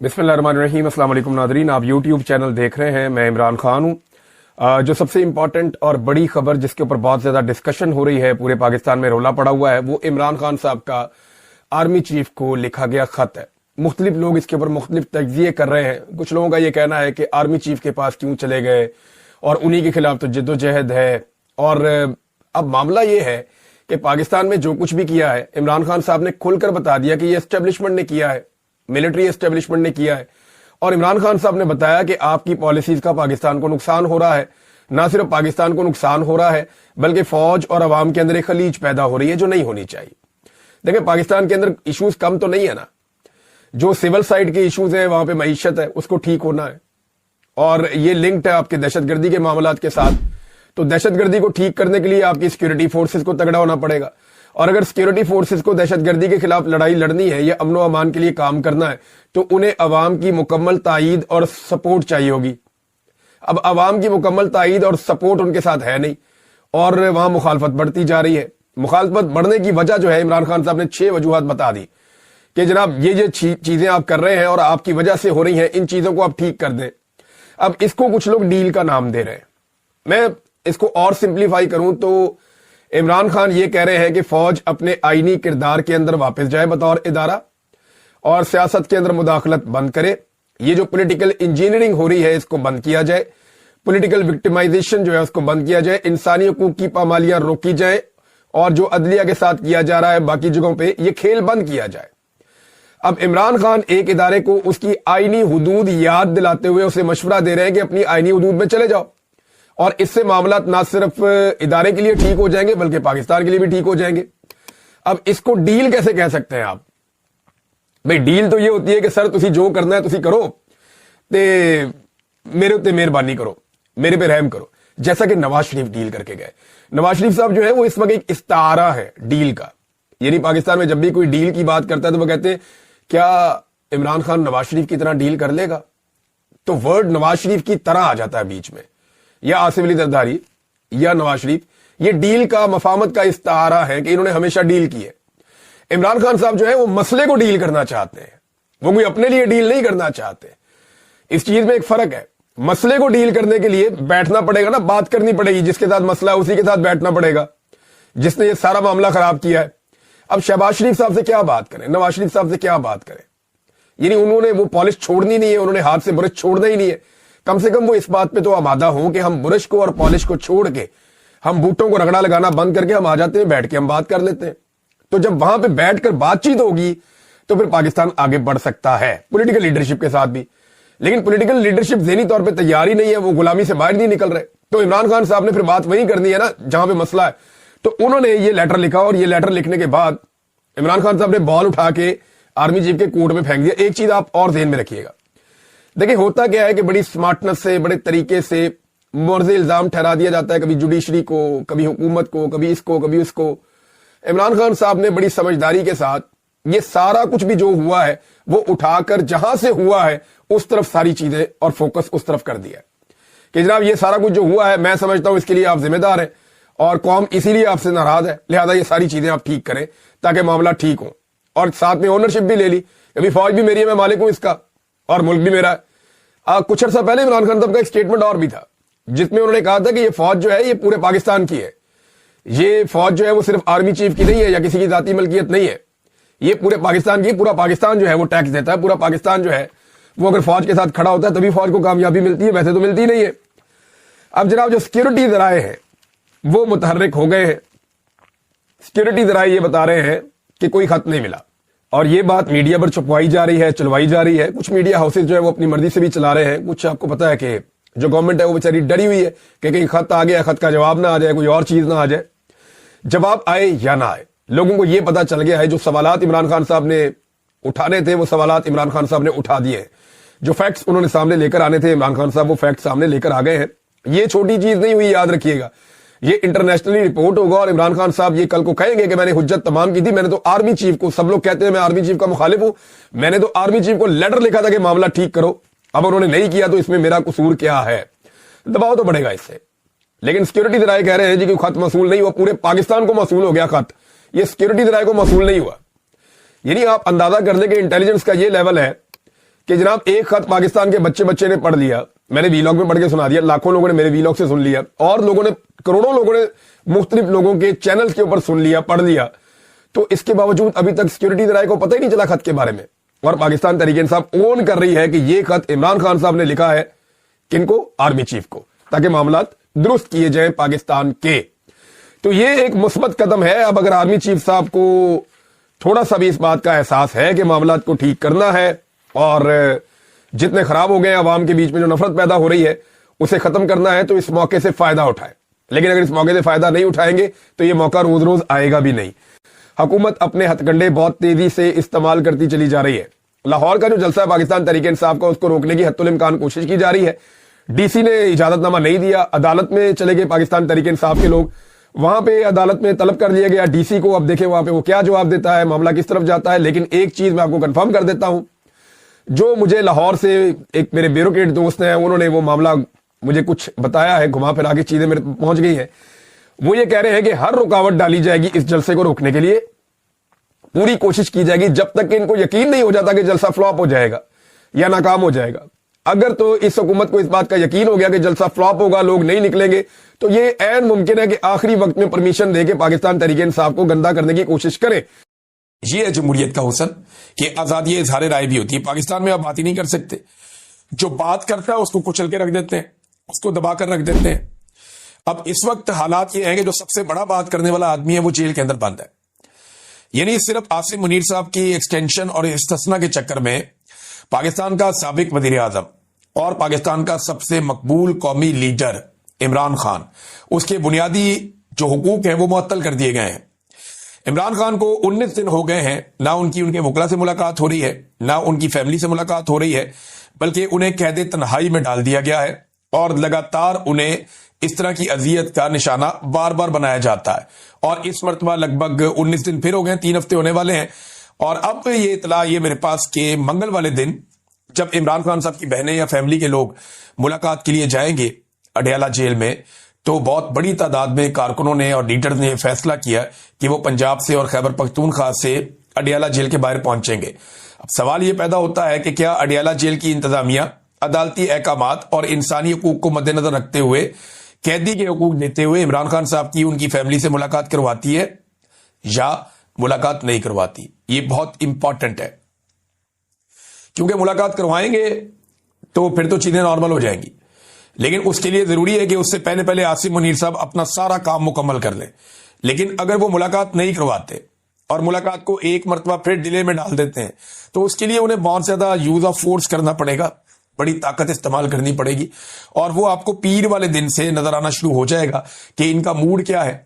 बिस्मिल्लाहिर्रहमानिर्रहीम। अस्सलाम वालेकुम नाज़रीन, आप यूट्यूब चैनल देख रहे हैं। मैं इमरान खान हूँ। जो सबसे इंपॉर्टेंट और बड़ी खबर जिसके ऊपर बहुत ज्यादा डिस्कशन हो रही है, पूरे पाकिस्तान में रोला पड़ा हुआ है, वो इमरान खान साहब का आर्मी चीफ को लिखा गया खत है। मुख्तलिफ लोग इसके ऊपर मुख्तलिफ तज्जिए कर रहे हैं। कुछ लोगों का ये कहना है कि आर्मी चीफ के पास क्यों चले गए और उन्हीं के खिलाफ तो जिद्दोजहद है। और अब मामला ये है कि पाकिस्तान में जो कुछ भी किया है, इमरान खान साहब ने खुलकर बता दिया कि ये एस्टेब्लिशमेंट ने किया है, मिलिट्री एस्टेब्लिशमेंट ने किया है। और इमरान खान साहब ने बताया कि आपकी पॉलिसीज का पाकिस्तान को नुकसान हो रहा है। ना सिर्फ पाकिस्तान को नुकसान हो रहा है, बल्कि फौज और अवाम के अंदर एक खलीज पैदा हो रही है जो नहीं होनी चाहिए। देखिए, पाकिस्तान के अंदर इश्यूज कम तो नहीं है ना। जो सिविल साइड के इश्यूज है, वहां पे मईशत है, उसको ठीक होना है। और ये लिंक्ड है आपके दहशतगर्दी के मामलात के साथ। तो दहशतगर्दी को ठीक करने के लिए आपकी सिक्योरिटी फोर्सेस को तगड़ा होना पड़ेगा। और अगर सिक्योरिटी फोर्सेस को दहशतगर्दी के खिलाफ लड़ाई लड़नी है या अमन व अमान के लिए काम करना है, तो उन्हें अवाम की मुकम्मल तायीद और सपोर्ट चाहिए होगी। अब अवाम की मुकम्मल तायीद और सपोर्ट उनके साथ है नहीं, और वहां मुखालफत बढ़ती जा रही है। मुखालफत बढ़ने की वजह जो है, इमरान खान साहब ने 6 वजूहात बता दी कि जनाब ये चीजें आप कर रहे हैं और आपकी वजह से हो रही हैं, इन चीजों को आप ठीक कर दें। अब इसको कुछ लोग डील का नाम दे रहे हैं। मैं इसको और सिंप्लीफाई करूं तो इमरान खान ये कह रहे हैं कि फौज अपने आईनी किरदार के अंदर वापस जाए बतौर इदारा, और सियासत के अंदर मुदाखलत बंद करे। ये जो पॉलिटिकल इंजीनियरिंग हो रही है, इसको बंद किया जाए। पॉलिटिकल विक्टिमाइजेशन जो है, उसको बंद किया जाए। इंसानी हकूक की पामालियां रोकी जाए, और जो अदलिया के साथ किया जा रहा है बाकी जगहों पे, ये खेल बंद किया जाए। अब इमरान खान एक इदारे को उसकी आईनी हुदूद याद दिलाते हुए उसे मशवरा दे रहे हैं कि अपनी आईनी हुदूद में चले जाओ, और इससे मामला ना सिर्फ इदारे के लिए ठीक हो जाएंगे बल्कि पाकिस्तान के लिए भी ठीक हो जाएंगे। अब इसको डील कैसे कह सकते हैं आप? भाई, डील तो ये होती है कि सर तुसी जो करना है तुसी करो, ते मेरे उत्ते मेहरबानी करो, मेरे पे रहम करो। जैसा कि नवाज शरीफ डील करके गए। नवाज शरीफ साहब जो है वो इस वक्त एक इस्तारा है डील का। यानी पाकिस्तान में जब भी कोई डील की बात करता है तो वो कहते हैं क्या इमरान खान नवाज शरीफ की तरह डील कर लेगा? तो वर्ड नवाज शरीफ की तरह आ जाता है बीच में, या आसिफ अली जरदारी या नवाज शरीफ। ये डील का मफामत का इस्तारा है कि इन्होंने हमेशा डील की है। इमरान खान साहब जो है वो मसले को डील करना चाहते हैं, वो कोई अपने लिए डील नहीं करना चाहते। इस चीज में एक फर्क है। मसले को डील करने के लिए बैठना पड़ेगा ना, बात करनी पड़ेगी। जिसके साथ मसला है उसी के साथ बैठना पड़ेगा, जिसने ये सारा मामला खराब किया है। अब शहबाज शरीफ साहब से क्या बात करें, नवाज शरीफ साहब से क्या बात करें? यानी उन्होंने वो पॉलिश छोड़नी नहीं है, उन्होंने हाथ से बुरश छोड़ना ही नहीं है। कम से कम वो इस बात पे तो आमादा हो कि हम बुरश को और पॉलिश को छोड़ के, हम बूटों को रगड़ा लगाना बंद करके हम आ जाते हैं, बैठ के हम बात कर लेते हैं। तो जब वहां पे बैठकर बातचीत होगी तो फिर पाकिस्तान आगे बढ़ सकता है, पॉलिटिकल लीडरशिप के साथ भी। लेकिन पॉलिटिकल लीडरशिप ज़हनी तौर पे तैयार ही नहीं है, वो गुलामी से बाहर नहीं निकल रहे। तो इमरान खान साहब ने फिर बात वही करनी है ना जहां पे मसला है। तो उन्होंने ये लेटर लिखा, और ये लेटर लिखने के बाद इमरान खान साहब ने बॉल उठा के आर्मी चीफ के कोर्ट में फेंक दिया। एक चीज आप और ध्यान में रखिएगा। देखिए, होता क्या है कि बड़ी स्मार्टनेस से, बड़े तरीके से मुर्ज़े इल्जाम ठहरा दिया जाता है, कभी जुडिशरी को, कभी हुकूमत को, कभी इसको, कभी उसको। इमरान खान साहब ने बड़ी समझदारी के साथ ये सारा कुछ भी जो हुआ है वो उठाकर जहां से हुआ है उस तरफ सारी चीजें और फोकस उस तरफ कर दिया कि जनाब ये सारा कुछ जो हुआ है, मैं समझता हूं इसके लिए आप जिम्मेदार हैं और कौम इसीलिए आपसे नाराज है, लिहाजा ये सारी चीजें आप ठीक करें ताकि मामला ठीक हो। और साथ में ओनरशिप भी ले ली, अभी फौज भी मेरी है, मैं मालिक हूं इसका, और मुल्क भी मेरा है। कुछ अर्सा पहले इमरान खान साहब का एक स्टेटमेंट और भी था जिसमें उन्होंने कहा था कि ये फौज जो है ये पूरे पाकिस्तान की है। ये फौज जो है वो सिर्फ आर्मी चीफ की नहीं है या किसी की जाती मलकियत नहीं है, ये पूरे पाकिस्तान की। पूरा पाकिस्तान जो है वो टैक्स देता है, पूरा पाकिस्तान जो है वो अगर फौज के साथ खड़ा होता है तभी फौज को कामयाबी मिलती है, वैसे तो मिलती नहीं है। अब जनाब जो सिक्योरिटी जराए हैं वो मुतहर्रिक हो गए हैं। सिक्योरिटी जराए ये बता रहे हैं कि कोई खत नहीं मिला, और ये बात मीडिया पर छुपवाई जा रही है, चलवाई जा रही है। कुछ मीडिया हाउसेज जो है वो अपनी मर्जी से भी चला रहे हैं। कुछ आपको पता है कि जो गवर्नमेंट है वो बेचारी डरी हुई है कि कहीं खत आ गया, खत का जवाब ना आ जाए, कोई और चीज ना आ जाए। जवाब आए या ना आए, लोगों को यह पता चल गया है जो सवालात इमरान खान साहब ने उठाने थे वो सवालात इमरान खान साहब ने उठा दिए। जो फैक्ट्स उन्होंने सामने लेकर आने थे इमरान खान साहब, वो फैक्ट्स सामने लेकर आ गए हैं। ये छोटी चीज नहीं हुई, याद रखिएगा। ये इंटरनेशनली रिपोर्ट होगा और इमरान खान साहब ये कल को कहेंगे कि मैंने हुज्जत तमाम की थी, मैंने तो आर्मी चीफ को, सब लोग कहते हैं मैं आर्मी चीफ का मुखालिफ हूं, मैंने तो आर्मी चीफ को लेटर लिखा था कि मामला ठीक करो। अब उन्होंने नहीं किया तो इसमें मेरा कसूर क्या है? दबाव तो बढ़ेगा इससे। लेकिन सिक्योरिटी जराए कह रहे हैं जी कि खत मसूल नहीं हुआ, पूरे पाकिस्तान को मसूल हो गया खत, ये सिक्योरिटी जराए को मसूल नहीं हुआ। यानी आप अंदाजा कर लें कि इंटेलिजेंस का ये लेवल है کہ جناب ایک خط پاکستان کے بچے نے پڑھ لیا, میں نے ویلاگ میں پڑھ کے سنا دیا, لاکھوں لوگوں نے میرے ویلاگ سے سن لیا, اور لوگوں نے, کروڑوں لوگوں نے مختلف لوگوں کے چینل کے اوپر سن لیا, پڑھ لیا, تو اس کے باوجود ابھی تک سیکورٹی ذرائع کو پتہ ہی نہیں چلا خط کے بارے میں. اور پاکستان تحریک انصاف اون کر رہی ہے کہ یہ خط عمران خان صاحب نے لکھا ہے, کن کو؟ آرمی چیف کو, تاکہ معاملات درست کیے جائیں پاکستان کے. تو یہ ایک مثبت قدم ہے. اب اگر آرمی چیف صاحب کو تھوڑا سا بھی اس بات کا احساس ہے کہ معاملات کو ٹھیک کرنا ہے اور جتنے خراب ہو گئے عوام کے بیچ میں جو نفرت پیدا ہو رہی ہے اسے ختم کرنا ہے, تو اس موقع سے فائدہ اٹھائے. لیکن اگر اس موقع سے فائدہ نہیں اٹھائیں گے تو یہ موقع روز روز آئے گا بھی نہیں. حکومت اپنے ہتھ کنڈے بہت تیزی سے استعمال کرتی چلی جا رہی ہے. لاہور کا جو جلسہ ہے پاکستان تحریک انصاف کا, اس کو روکنے کی حتی الامکان کوشش کی جا رہی ہے. ڈی سی نے اجازت نامہ نہیں دیا, عدالت میں چلے گئے پاکستان تحریک انصاف کے لوگ, وہاں پہ عدالت میں طلب کر لیا گیا ڈی سی کو. اب دیکھیں وہاں پہ وہ کیا جواب دیتا ہے, معاملہ کس طرف جاتا ہے. لیکن ایک چیز میں آپ کو کنفرم کر دیتا ہوں, جو مجھے لاہور سے ایک میرے بیوروکریٹ دوست ہیں, انہوں نے وہ معاملہ مجھے کچھ بتایا ہے, گھما پھرا کے چیزیں میرے پہنچ گئی ہیں. وہ یہ کہہ رہے ہیں کہ ہر رکاوٹ ڈالی جائے گی اس جلسے کو روکنے کے لیے, پوری کوشش کی جائے گی جب تک کہ ان کو یقین نہیں ہو جاتا کہ جلسہ فلاپ ہو جائے گا یا ناکام ہو جائے گا. اگر تو اس حکومت کو اس بات کا یقین ہو گیا کہ جلسہ فلاپ ہوگا, لوگ نہیں نکلیں گے, تو یہ عین ممکن ہے کہ آخری وقت میں پرمیشن دے کے پاکستان تحریک انصاف کو گندا کرنے کی کوشش کرے. یہ ہے جمہوریت کا حسن کہ آزادی اظہار رائے بھی ہوتی ہے. پاکستان میں آپ بات ہی نہیں کر سکتے, جو بات کرتا ہے اس کو کچل کے رکھ دیتے ہیں, اس کو دبا کر رکھ دیتے ہیں. اب اس وقت حالات یہ ہیں کہ جو سب سے بڑا بات کرنے والا آدمی ہے وہ جیل کے اندر بند ہے. یعنی صرف عاصم منیر صاحب کی ایکسٹینشن اور استثنا کے چکر میں پاکستان کا سابق وزیر اعظم اور پاکستان کا سب سے مقبول قومی لیڈر عمران خان, اس کے بنیادی جو حقوق ہیں وہ معطل کر دیے گئے ہیں. عمران خان کو 19 دن ہو گئے ہیں, نہ ان کے وکلا سے ملاقات ہو رہی ہے, نہ ان کی فیملی سے ملاقات ہو رہی ہے, بلکہ انہیں قید تنہائی میں ڈال دیا گیا ہے اور لگاتار انہیں اس طرح کی اذیت کا نشانہ بار بار بنایا جاتا ہے. اور اس مرتبہ لگ بھگ 19 دن پھر ہو گئے, 3 ہفتے ہونے والے ہیں. اور اب یہ اطلاع یہ میرے پاس کہ منگل والے دن جب عمران خان صاحب کی بہنیں یا فیملی کے لوگ ملاقات کے لیے جائیں گے اڈیالہ جیل میں, تو بہت بڑی تعداد میں کارکنوں نے اور لیڈر نے فیصلہ کیا کہ وہ پنجاب سے اور خیبر پختونخوا سے اڈیالہ جیل کے باہر پہنچیں گے. اب سوال یہ پیدا ہوتا ہے کہ کیا اڈیالہ جیل کی انتظامیہ عدالتی احکامات اور انسانی حقوق کو مد نظر رکھتے ہوئے, قیدی کے حقوق دیتے ہوئے عمران خان صاحب کی ان کی فیملی سے ملاقات کرواتی ہے یا ملاقات نہیں کرواتی. یہ بہت امپورٹنٹ ہے, کیونکہ ملاقات کروائیں گے تو پھر تو چیزیں نارمل ہو جائیں گی. لیکن اس کے لیے ضروری ہے کہ اس سے پہلے عاصم منیر صاحب اپنا سارا کام مکمل کر لیں. لیکن اگر وہ ملاقات نہیں کرواتے اور ملاقات کو ایک مرتبہ پھر ڈیلے میں ڈال دیتے ہیں, تو اس کے لیے انہیں بہت زیادہ یوز آف فورس کرنا پڑے گا, بڑی طاقت استعمال کرنی پڑے گی, اور وہ آپ کو پیر والے دن سے نظر آنا شروع ہو جائے گا کہ ان کا موڈ کیا ہے,